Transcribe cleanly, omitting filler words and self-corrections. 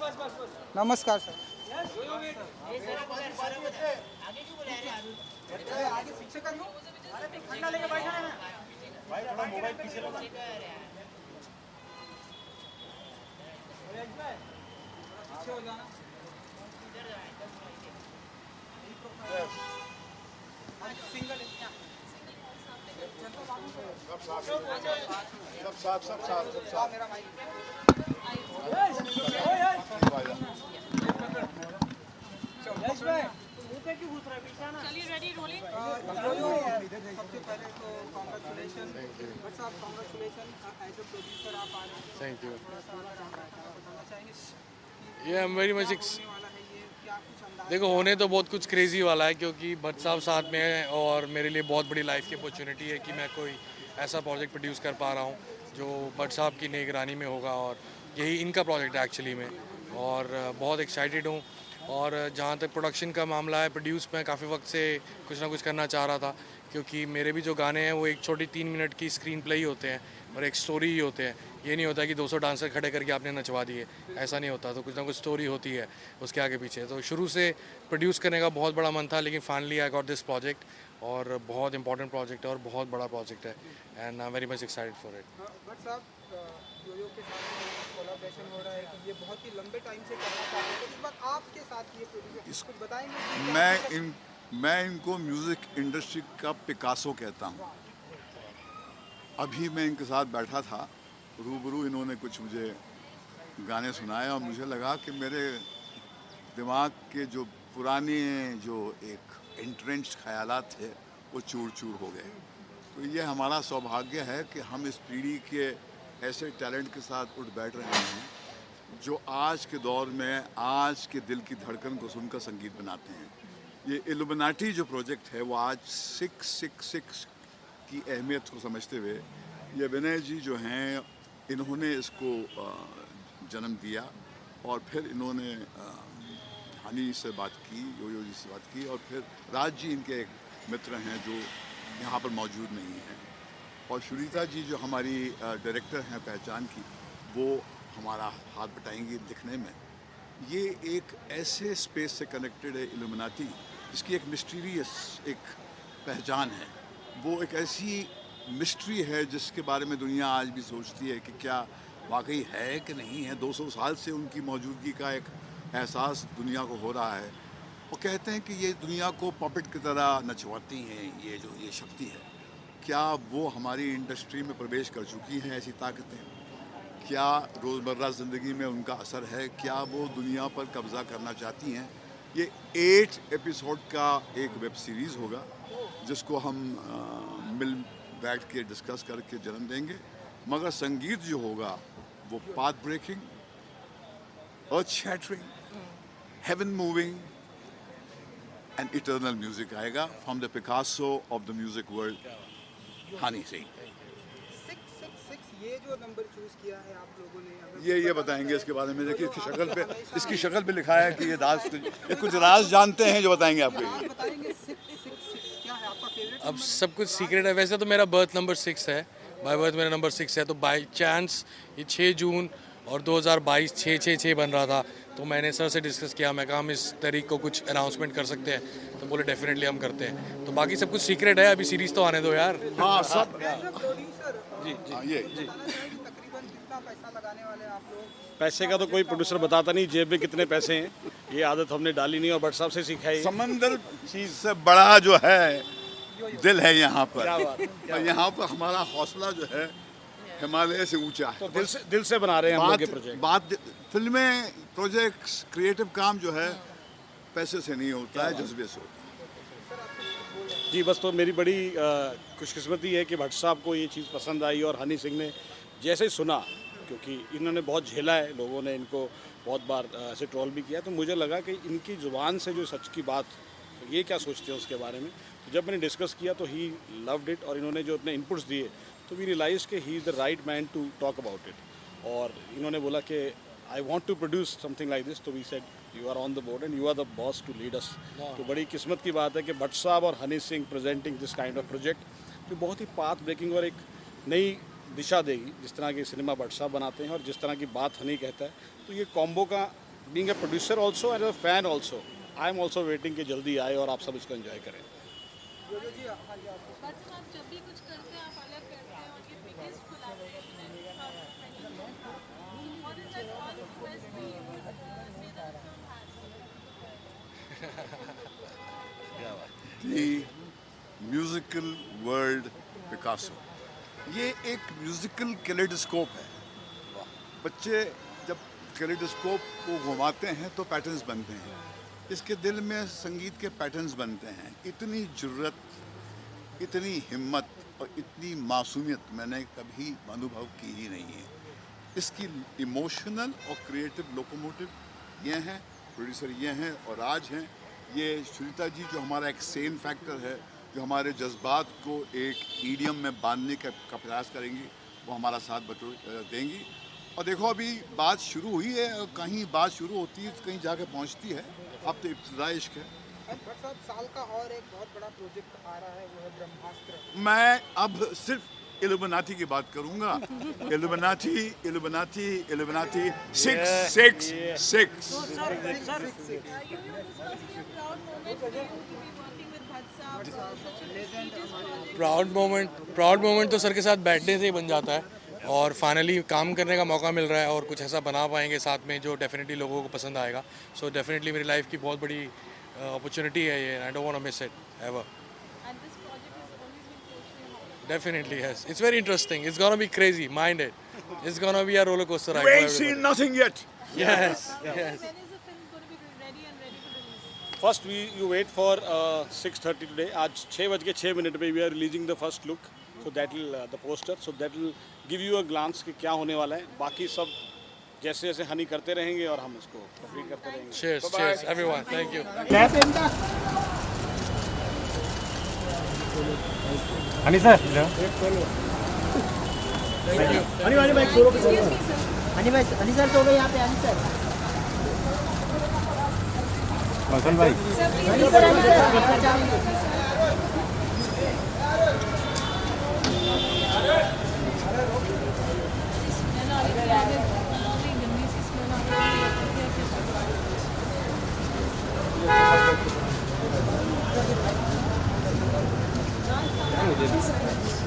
नमस्कार सर। आगे पीछे कर लो। ठंडा लेके बैठा है ना भाई, थोड़ा मोबाइल पीछे लो। पीछे हो जाना। सिंगल सब साफ मेरा माइक। चलिए रेडी रोलिंग। सबसे पहले तो कॉन्ग्रेचुलेशन बट साहब, कॉन्ग्रेचुलेशन एज अ प्रोड्यूसर आप आ रहे हैं। Thank you. थोड़ा सा बताना चाहेंगे ये आई एम वेरी मच होने वाला है, ये क्या कुछ अंदाज? देखो, होने तो बहुत कुछ क्रेजी वाला है क्योंकि भट्ट साहब साथ में है और मेरे लिए बहुत बड़ी लाइफ की अपॉर्चुनिटी है कि मैं कोई ऐसा प्रोजेक्ट प्रोड्यूस कर पा रहा हूँ जो भट्ट साहब की निगरानी में होगा और यही इनका प्रोजेक्ट है एक्चुअली में। और बहुत एक्साइटेड हूँ। और जहाँ तक प्रोडक्शन का मामला है, प्रोड्यूस मैं काफ़ी वक्त से कुछ ना कुछ करना चाह रहा था क्योंकि मेरे भी जो गाने हैं वो एक छोटी 3 मिनट की स्क्रीन प्ले ही होते हैं और एक स्टोरी ही होते हैं। ये नहीं होता कि 200 डांसर खड़े करके आपने नचवा दिए, ऐसा नहीं होता। तो कुछ ना कुछ स्टोरी होती है उसके आगे पीछे। तो शुरू से प्रोड्यूस करने का बहुत बड़ा मन था, लेकिन finally I got this project और बहुत इंपॉर्टेंट प्रोजेक्ट है और बहुत बड़ा प्रोजेक्ट है and I am very much excited for it. But साहब, योयो के साथ कोलैबोरेशन हो रहा है कि ये बहुत ही लंबे टाइम से करना चाहते थे, इस बार आपके साथ ये प्रोड्यूसर कुछ बताएंगे? मैं इनको म्यूज़िक इंडस्ट्री का पिकासो कहता हूँ। अभी मैं इनके साथ बैठा था रूबरू, इन्होंने कुछ मुझे गाने सुनाए और मुझे लगा कि मेरे दिमाग के जो पुराने जो एक एंट्रेंच ख्यालात थे वो चूर चूर हो गए। तो ये हमारा सौभाग्य है कि हम इस पीढ़ी के ऐसे टैलेंट के साथ उठ बैठ रहे हैं जो आज के दौर में आज के दिल की धड़कन को सुनकर संगीत बनाते हैं। ये इल्यूमिनाटी जो प्रोजेक्ट है वो आज 666 की अहमियत को समझते हुए ये विनय जी जो हैं इन्होंने इसको जन्म दिया और फिर इन्होंने हनी से बात की, योयो जी से बात की और फिर राज जी इनके एक मित्र हैं जो यहाँ पर मौजूद नहीं हैं और श्रीता जी जो हमारी डायरेक्टर हैं पहचान की, वो हमारा हाथ बटाएंगी लिखने में। ये एक ऐसे स्पेस से कनेक्टेड है इल्यूमिनाटी जिसकी एक मिस्टीरियस एक पहचान है। वो एक ऐसी मिस्ट्री है जिसके बारे में दुनिया आज भी सोचती है कि क्या वाकई है कि नहीं है। 200 साल से उनकी मौजूदगी का एक एहसास दुनिया को हो रहा है। वो कहते हैं कि ये दुनिया को पपेट की तरह नचवाती हैं ये जो ये शक्ति है। क्या वो हमारी इंडस्ट्री में प्रवेश कर चुकी हैं ऐसी ताकतें? क्या रोज़मर्रा ज़िंदगी में उनका असर है? क्या वो दुनिया पर कब्ज़ा करना चाहती हैं? ये 8 एपिसोड का एक वेब सीरीज़ होगा जिसको हम मिल बैठ के डिस्कस करके जन्म देंगे। मगर संगीत जो होगा वो path breaking, earth shattering, heaven moving and eternal music आएगा from the Picasso of the music world, Honey Singh. 666 ये जो नंबर चूज किया है आप लोगों ने, ये बताएंगे इसके बारे में। देखिए इसकी शक्ल पे लिखा है कि ये कुछ राज जानते हैं जो बताएंगे आपको। बताएंगे 666 क्या है आपका फेवरेट? अब सब कुछ सीक्रेट है। वैसे तो मेरा बर्थ नंबर 6 है, बाय बर्थ मेरा नंबर 6 है। तो बाई चांस ये 6 जून और 2022 666 बन रहा था तो मैंने सर से डिस्कस किया। मैं कहा हम इस तारीख को कुछ अनाउंसमेंट कर सकते हैं, तो बोले डेफिनेटली हम करते हैं। तो बाकी सब कुछ सीक्रेट है, अभी सीरीज तो आने दो यार। हाँ सब प्रोड्यूसर जी तकरीबन कितना पैसा लगाने वाले हैं आप लोग? पैसे का तो कोई प्रोड्यूसर बताता नहीं जेब में कितने पैसे हैं, ये आदत हमने डाली नहीं और भट्ट साहब से सीखा है। समंदर चीज से बड़ा जो है दिल है यहाँ पर। और यहाँ पर हमारा हौसला जो है हिमालय से ऊंचा है। तो दिल से बना रहे हैं हम लोग ये प्रोजेक्ट। बात फिल्में प्रोजेक्ट्स क्रिएटिव काम जो है पैसे से नहीं होता है, जज्बे से होता है। जी बस, तो मेरी बड़ी खुशकिस्मती है कि भट्ट साहब को ये चीज़ पसंद आई और हनी सिंह ने जैसे ही सुना, क्योंकि इन्होंने बहुत झेला है, लोगों ने इनको बहुत बार ऐसे ट्रोल भी किया, तो मुझे लगा कि इनकी ज़ुबान से जो सच की बात, ये क्या सोचते हैं उसके बारे में। तो जब मैंने डिस्कस किया तो ही लव्ड इट और इन्होंने जो अपने इनपुट्स दिए तो वी रियलाइज कि he is the right man to talk about it. और इन्होंने बोला कि I want to produce something like this, तो we said you are on the board and you are the boss to lead us. तो बड़ी किस्मत की बात है कि भट्ट साहब और Honey Singh presenting this kind of project जो बहुत ही पाथ ब्रेकिंग और एक नई दिशा देगी। जिस तरह की सिनेमा भट्ट साहब बनाते हैं और जिस तरह की बात हनी कहता है, तो ये कॉम्बो का being a producer also and a fan also, I am also waiting कि जल्दी आए और आप सब इसको एंजॉय करें। जो जी हाँ जी आप बट आप जब भी कुछ करते हैं आप अलग करते हैं और ये बिगेस्ट कोलैबोरेशन है what is that one request we would say that the musical world Picasso, ये एक म्यूजिकल कैलेडोस्कोप है। बच्चे जब कैलेडोस्कोप को घुमाते हैं तो पैटर्न्स बनते हैं, इसके दिल में संगीत के पैटर्न्स बनते हैं। इतनी जुर्रत, इतनी हिम्मत और इतनी मासूमियत मैंने कभी अनुभव की ही नहीं है। इसकी इमोशनल और क्रिएटिव लोकोमोटिव ये हैं, प्रोड्यूसर ये हैं और राज हैं। ये श्रीता जी जो हमारा एक सेन फैक्टर है, जो हमारे जज्बात को एक ईडियम में बांधने का प्रयास करेंगी, वो हमारा साथ देंगी। और देखो अभी बात शुरू हुई है, और कहीं बात शुरू होती है तो कहीं जाके पहुंचती है। अब तो इब्तिदा इश्क है। भट्ट साहब साल का और एक बहुत बड़ा प्रोजेक्ट आ रहा है, वो है ब्रह्मास्त्र। मैं अब सिर्फ इल्यूमिनाटी की बात करूंगा। Illuminati illuminati illuminati 666। Proud moment तो सर के साथ बैठने से ही बन जाता है, और फाइनली काम करने का मौका मिल रहा है और कुछ ऐसा बना पाएंगे साथ में जो डेफिनेटली लोगों को पसंद आएगा। सो डेफिनेटली मेरी लाइफ की बहुत बड़ी अपॉर्चुनिटी है ये, I don't want to miss it ever. Definitely, yes. It's very interesting. It's gonna be crazy. Mind it. It's gonna be a roller coaster ride. You for ain't seen everybody. nothing yet. Yes. Yes. When is the film going to be ready and ready for release? First you wait for 6:30 today. आज 6:06 पे we are releasing the first look, so that will the poster, so that will give you a glance कि क्या होने वाला है। बाकी सब जैसे जैसे हनी करते रहेंगे और हम इसको कंप्लीट करते रहेंगे। Cheers. Cheers, everyone. Thank you. Honey sir, Honey sir तो हो गए यहाँ पे, हनी सर। मौसम भाई हनी सर, हनी सर।